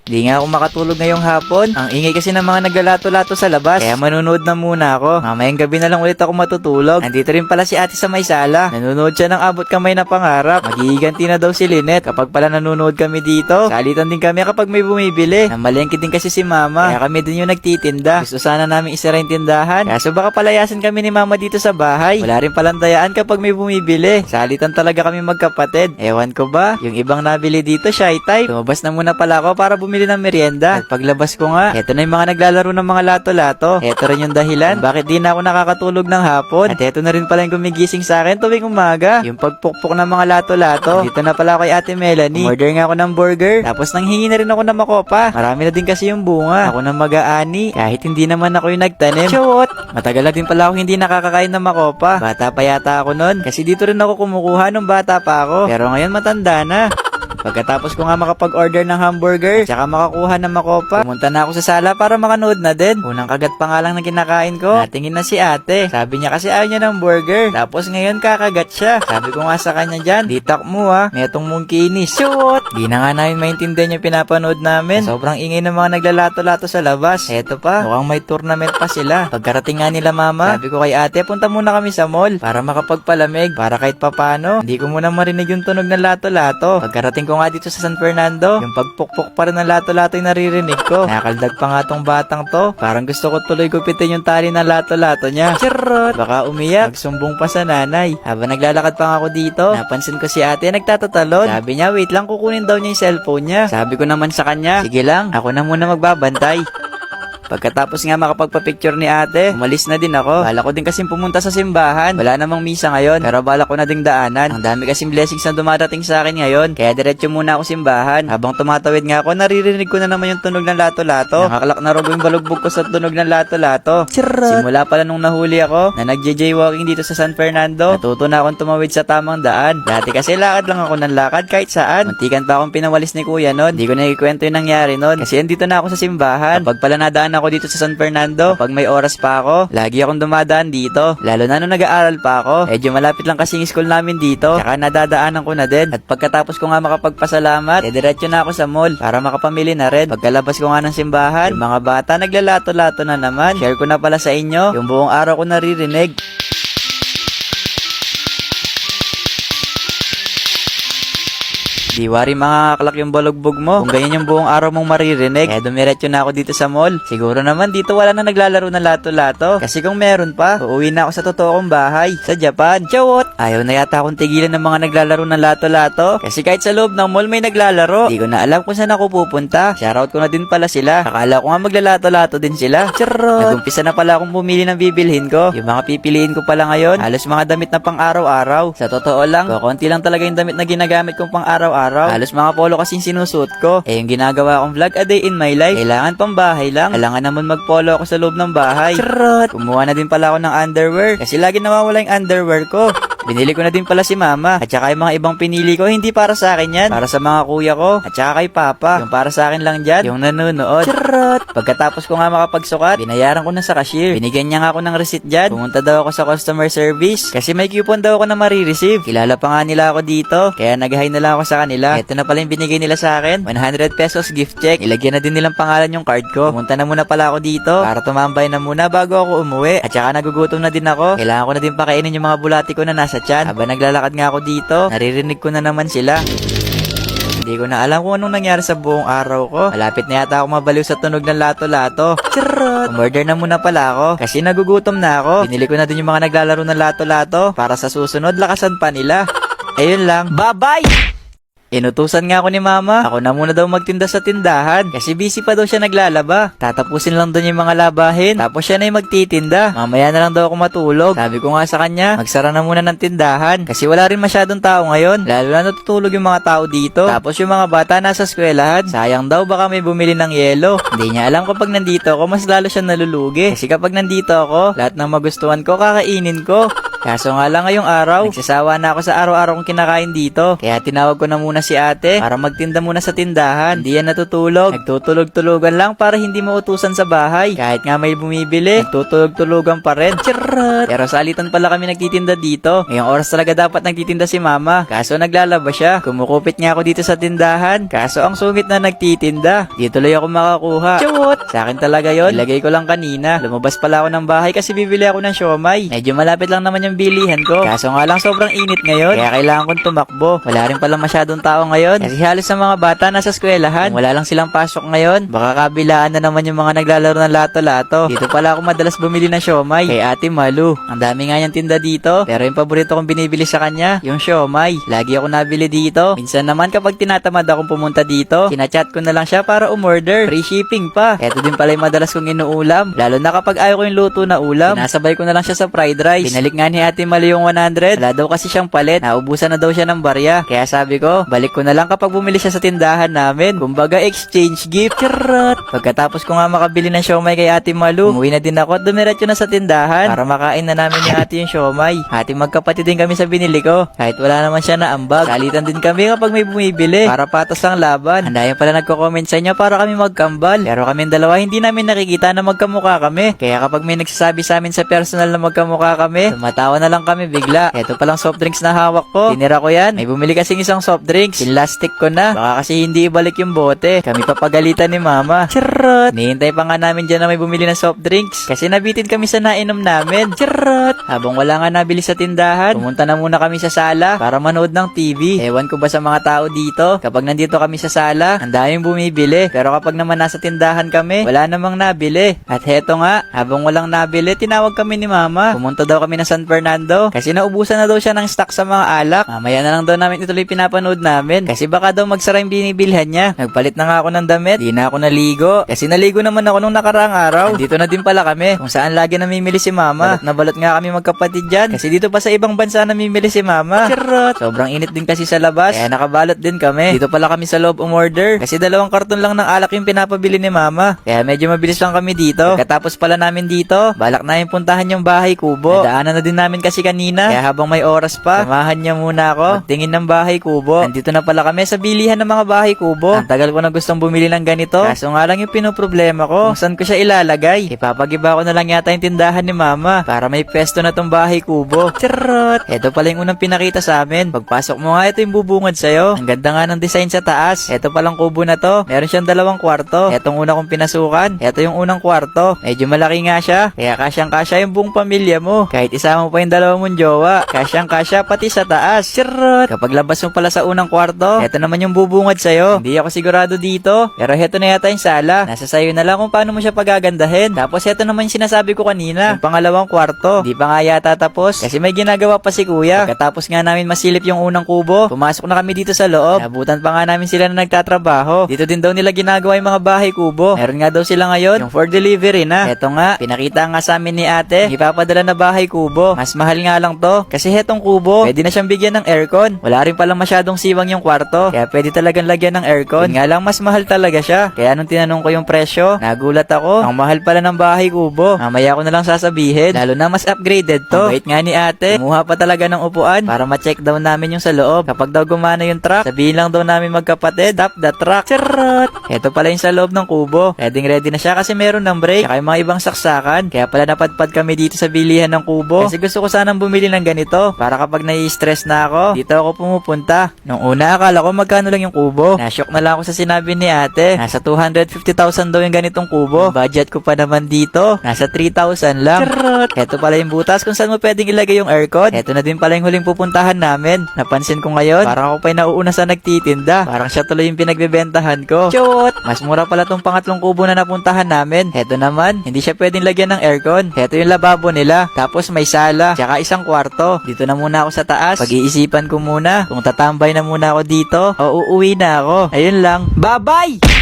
Di nga ako makatulog ngayong hapon. Ang ingay kasi ng mga naglalato-lato sa labas. Kaya manunood na muna ako. Mamayang gabi na lang ulit ako matutulog. Nandito rin pala si ate sa may sala. Nanonood siya ng abot kamay na pangarap. Magigiganti na daw si Lynette kapag pala nanonood kami dito. Salitan din kami kapag may bumibili. Namalengke din kasi si mama. Kaya kami din yung nagtitinda. Gusto sana namin isara yung tindahan. Kaso baka palayasin kami ni mama dito sa bahay. Wala rin palang dayaan kapag may bumibili. Salitan talaga kami magkapatid. Ewan ko ba? Yung ibang nabili dito, shy type. Tumabas na muna pala ako para bumili ng merienda. At paglabas ko nga, eto na yung mga naglalaro ng mga lato-lato. Eto rin yung dahilan bakit di na ako nakakatulog ng hapon. At eto na rin pala yung gumigising sa akin tuwing umaga. Yung pagpukpok ng mga lato-lato. Dito na pala ako kay Ate Melanie. Order nga ako ng burger. Tapos nanghingi na rin ako ng makopa. Marami na din kasi yung bunga. Ako na mag-aani. Kahit hindi naman ako yung nagtanim. Chot! Matagal na din pala ako hindi nakakakain ng makopa. Bata pa yata ako nun. Kasi dito rin ako kumukuha nung bata pa ako. Pero ngayon matanda na. Pagkatapos ko nga makapag-order ng hamburger, tsaka makakuha ng makopa, pumunta na ako sa sala para makanood na din. Unang kagat pa nga lang na kinakain ko, natingin na si ate. Sabi niya kasi ayaw niya ng burger. Tapos ngayon kakagat siya. Sabi ko nga sa kanya dyan, ditak mo metong mong kinis. Shoot! Di na nga namin maintindihan yung pinapanood namin. Sobrang ingay ng mga naglalato-lato sa labas. Eto pa, mukhang may tournament pa sila. Pagkarating nga nila mama, sabi ko kay ate, punta muna kami sa mall para makapagpalamig. Para kahit papano, hindi ko muna marinig yung tunog ng lato-lato. Pagkarating ko nga dito sa San Fernando, yung pagpukpok pa rin ng lato-lato yung naririnig ko. Nakakaldag pa nga tong batang to. Parang gusto ko tuloy gupitin yung tali ng lato-lato niya. Charot! Baka umiyak. Magsumbong pa sa nanay. Habang naglalakad pa nga ako dito, napansin ko si ate nagtatatalon. Sabi niya, wait lang, kukunin daw niya yung cellphone niya. Sabi ko naman sa kanya, sige lang, ako na muna magbabantay. Pagkatapos nga makapagpa-picture ni ate, umalis na din ako. Bala ko din kasing pumunta sa simbahan. Wala namang misa ngayon, pero bala ko na ding daanan. Ang dami kasing blessings na dumadating sa akin ngayon. Kaya diretso muna ako simbahan. Habang tumatawid nga ako, naririnig ko na naman yung tunog ng lato-lato. Nakakalak na rogo yung balugbog ko sa tunog ng lato-lato. Simula pala nung nahuli ako, na nag-jaywalking dito sa San Fernando, natuto na akong tumawid sa tamang daan. Dati kasi lakad lang ako ng lakad kahit saan. Muntikan pa akong pinawalis ni kuya nun. Di ko nakikwento yung nangyari nun. Kasi andito na ako sa simbahan. Kapag pala nadaan ako dito sa San Fernando, pag may oras pa ako, lagi akong dumadaan dito. Lalo na nung nag-aaral pa ako. Medyo malapit lang kasi yung school namin dito. Tsaka nadadaanan ko na din. At pagkatapos ko nga makapagpasalamat, diretso na ako sa mall para makapamili na rin. Pagkalabas ko nga ng simbahan, yung mga bata naglalato-lato na naman. Share ko na pala sa inyo yung buong araw ko naririnig. Di wari makakaklak yung balugbog mo kung ganyan yung buong araw mong maririnig. Kaya dumiretso na ako dito sa mall. Siguro naman dito wala na naglalaro ng lato-lato. Kasi kung meron pa, uuwi na ako sa totoo kong bahay sa Japan. Chawot! Ayaw na yata akong tigilan ng mga naglalaro ng lato-lato. Kasi kahit sa loob ng mall may naglalaro. Di ko na alam kung saan ako pupunta. Shoutout ko na din pala sila. Akala ko nga maglalato-lato din sila. Charot! Nagumpisa na pala akong bumili ng bibilhin ko. Yung mga pipiliin ko pala ngayon, halos mga damit na pang araw-araw. Sa totoo lang, konti lang talaga yung damit na ginagamit kong pang araw-araw. Halos mga polo kasing sinusuot ko. Yung ginagawa kong vlog a day in my life, kailangan pang bahay lang. Kailangan naman magpolo ako sa loob ng bahay. Charot! Kumuha na din pala ako ng underwear. Kasi lagi nawawala yung underwear ko. Binili ko na din pala si mama. At saka yung mga ibang pinili ko, hindi para sa akin yan. Para sa mga kuya ko. At saka kay papa. Yung para sa akin lang dyan, yung nanonood. Charot! Pagkatapos ko nga makapagsukat, binayaran ko na sa cashier. Binigyan niya nga ako ng receipt dyan. Pumunta daw ako sa customer service. Kasi may coupon daw ako na marireceive. Kilala pa nga nila ako dito. Kaya nag-hi na lang ako sa kanila. Ito na pala yung binigay nila sa akin. 100 pesos gift check. Ilagyan na din nilang pangalan yung card ko. Pumunta na muna pala ako dito para tumambay na muna bago ako umuwi. At saka nagugutom na din ako. Kailangan ko na din pakainin yung mga bulati ko na nasa tiyan. Habang naglalakad nga ako dito, naririnig ko na naman sila. Hindi ko na alam kung anong nangyari sa buong araw ko. Malapit na yata ako mabaliw sa tunog ng lato-lato. Charot! Umorder na muna pala ako kasi nagugutom na ako. Binili ko na din yung mga naglalaro ng lato-lato para sa susunod lakasan pa nila. Ayun lang. Bye-bye! Inutusan nga ako ni mama. Ako na muna daw magtinda sa tindahan. Kasi busy pa daw siya naglalaba. Tatapusin lang doon yung mga labahin. Tapos siya na yung magtitinda. Mamaya na lang daw ako matulog. Sabi ko nga sa kanya, magsara na muna ng tindahan. Kasi wala rin masyadong tao ngayon. Lalo na natutulog yung mga tao dito. Tapos yung mga bata nasa eskwelahan. Sayang daw baka may bumili ng yelo. Hindi niya alam kapag nandito ako, mas lalo siya nalulugi. Kasi kapag nandito ako, lahat ng magustuhan ko, kakainin ko. Kaso nga lang ngayong araw, nagsasawa na ako sa araw-araw kong kinakain dito. Kaya tinawag ko na muna si ate para magtinda muna sa tindahan. Hindi yan natutulog. Nagtutulog-tulugan lang para hindi mautusan sa bahay. Kahit nga may bumibili, nagtutulog-tulugan pa rin. Charot! Pero salitan pala kami nagtitinda dito. Ngayong oras talaga dapat nagtitinda si mama. Kaso naglalaba siya. Kumukupit nga ako dito sa tindahan. Kaso ang sungit na nagtitinda. Di tuloy ako makakuha. Chawot! Sa akin talaga yon. Ilagay ko lang kanina. Lumabas pala ako ng bahay kasi bibili ako ng siomay. Medyo malapit lang naman yung bilihan ko. Kaso nga lang sobrang init ngayon. Kaya kailangan kong tumakbo. Wala rin pala masyadong tao ngayon. Kasi halos sa mga bata nasa eskwelahan. Kung wala lang silang pasok ngayon, baka kabilaan na naman yung mga naglalaro ng lato-lato. Dito pala ako madalas bumili ng siomay. Kay Ate Malu. Ang dami nga niyang tinda dito. Pero yung paborito kong binibili sa kanya, yung siomay. Lagi ako nabili dito. Minsan naman kapag tinatamad akong pumunta dito, kinachat ko na lang siya para umorder. Free shipping pa. Eto din pala yung madalas kong inuulam. Lalo na kapag ayaw ko yung luto na ulam. Sinasabay ko na lang siya sa fried rice. Binalik nga ni Ate Malu yung 100. Wala daw kasi siyang palit. Naubusan na daw siya ng barya. Kaya sabi ko, balik ko na lang kapag bumili siya sa tindahan namin. Kumbaga exchange gift. Charot! Pagkatapos ko nga makabili ng siomay kay Ate Malu, umuwi na din ako at dumiretso na sa tindahan para makain na namin ni Ate yung siomay. Ate magkapatid din kami sa binili ko. Kahit wala naman siya na ambag. Salitan din kami kapag may bumibili para patas ang laban. Andayan pala nagko-comment sa inyo para kami magkambal. Pero kaming dalawa hindi namin nakikita na magkamukha kami. Kaya kapag may nagsasabi sa amin sa personal na magkamukha kami, tumatawa na lang kami bigla. Eto palang soft drinks na hawak ko. Tinira ko yan. May bumili kasing isang soft drinks. Pinlastic ko na. Baka kasi hindi ibalik yung bote. Kami papagalitan ni mama. Charot! Nihintay pa nga namin dyan na may bumili ng soft drinks. Kasi nabitin kami sa nainom namin. Charot! Habang wala nga nabili sa tindahan, pumunta na muna kami sa sala para manood ng TV. Ewan ko ba sa mga tao dito, kapag nandito kami sa sala, ang daming bumibili. Pero kapag naman nasa tindahan kami, wala namang nabili. At heto nga, habang walang nabili, tinawag kami ni mama. Pumunta daw kami ng San Fernando kasi naubusan na daw siya ng stock sa mga alak. Mamaya na lang daw namin ituloy pinapanood namin kasi baka daw magsara yung binibilhan niya. Nagpalit na nga ako ng damit, di na ako naligo. Kasi naligo naman ako nung nakaraang araw. Dito na din pala kami kung saan lagi namimili si mama. Balot na balot nga kami magkapatid dyan. Kasi dito pa sa ibang bansa namimili si mama. Charot! Sobrang init din kasi sa labas. Kaya nakabalot din kami. Dito pala kami sa loob umorder. Kasi 2 karton lang ng alak yung pinapabili ni mama. Kaya medyo mabilis lang kami dito. Pagkatapos pala namin dito, balak namin puntahan yung bahay kubo. Nadaanan na din namin kasi kanina. Kaya habang may oras pa, samahan niya muna ako magtingin ng bahay kubo. Nandito na pala kami sa bilihan ng mga bahay kubo. Ang tagal ko na gustong bumili ng ganito. Kaso nga lang yung pinoproblema ko, kung saan ko siya ilalagay. Ipapagiba ko na lang yata yung tindahan ni mama para may pesto na tong bahay kubo. Charot! Ito pala yung unang pinakita sa amin. Pagpasok mo nga, ito yung bubungad sa'yo. Ang ganda nga ng design sa taas. Ito palang kubo na to. Meron siyang 2 kwarto. Etong una kong pinasukan. Ito yung unang kwarto. Medyo malaki nga siya. Kaya kasyang-kasya yung buong pamilya mo. Kahit isama mo pa yung 2 mong jowa. Kasyang-kasya pati sa taas. Charot! Kapag labas mo pala sa unang kwarto, ito naman yung bubungad sa'yo. Hindi ako sigurado dito. Pero heto na yata yung sala. Nasa sayo na lang kung paano mo siya pagagandahin. Tapos heto naman yung sinasabi ko kanina. Yung pangalawang kwarto. Di pa nga yata tapos. Kasi may ginagawa pa si kuya. Pagkatapos nga namin masilip yung unang kubo, pumasok na kami dito sa loob. Nabutan pa nga namin sila na nagtatrabaho. Dito din daw nila ginagawa yung mga bahay kubo. Meron nga daw sila ngayon yung for delivery na. Heto nga, pinakita nga sa amin ni ate, ipapadala na bahay kubo. Mas mahal nga lang to. Kasi hetong kubo, pwede na siyang bigyan ng aircon. Wala rin palang masyadong siwang yung kwarto. Kaya pwede talagang lagyan ng aircon. Yun nga lang, mas mahal talaga siya. Kaya nung tinanong ko yung presyo, nagulat ako. Ang mahal pala ng bahay kubo. Mamaya ko na lang sasabihin. Lalo na mas upgraded to. Ang bait nga ni ate, kumuha pa talaga ng upuan para ma-check down namin yung sa loob. Kapag daw gumana yung truck, sabihin lang daw namin magkapatid, stop the truck. Charot! Ito pala yung sa loob ng kubo. Ready na siya kasi meron ng brake. Saka yung mga ibang saksakan. Kaya pala napadpad kami dito sa bilihan ng kubo. Kasi gusto ko sanang bumili ng ganito. Para kapag nai-stress na ako, dito ako pumupunta. Nung una, akala ko magkano lang yung kubo. Nashock na lang ako sa sinabi ni ate. Nasa 250,000 daw yung ganitong kubo. Budget ko pa naman dito. Nasa 3,000 lang. Charot! Ito pala yung butas kung saan mo pwedeng ilagay yung aircon. Ito na din pala yung huling pupuntahan namin. Napansin ko ngayon, parang ako pa yung nauuna sa nagtitinda. Parang siya tuloy yung pinagbebentahan ko. Chot! Mas mura pala tong pangatlong kubo na napuntahan namin. Ito naman, hindi siya pwedeng lagyan ng aircon. Ito yung lababo nila. Tapos may sala. Tsaka isang kwarto. Dito na muna ako sa taas. Pag-iisipan ko muna kung tatambay na muna ako dito o uuwi na ako. Ayun lang. Bye-bye!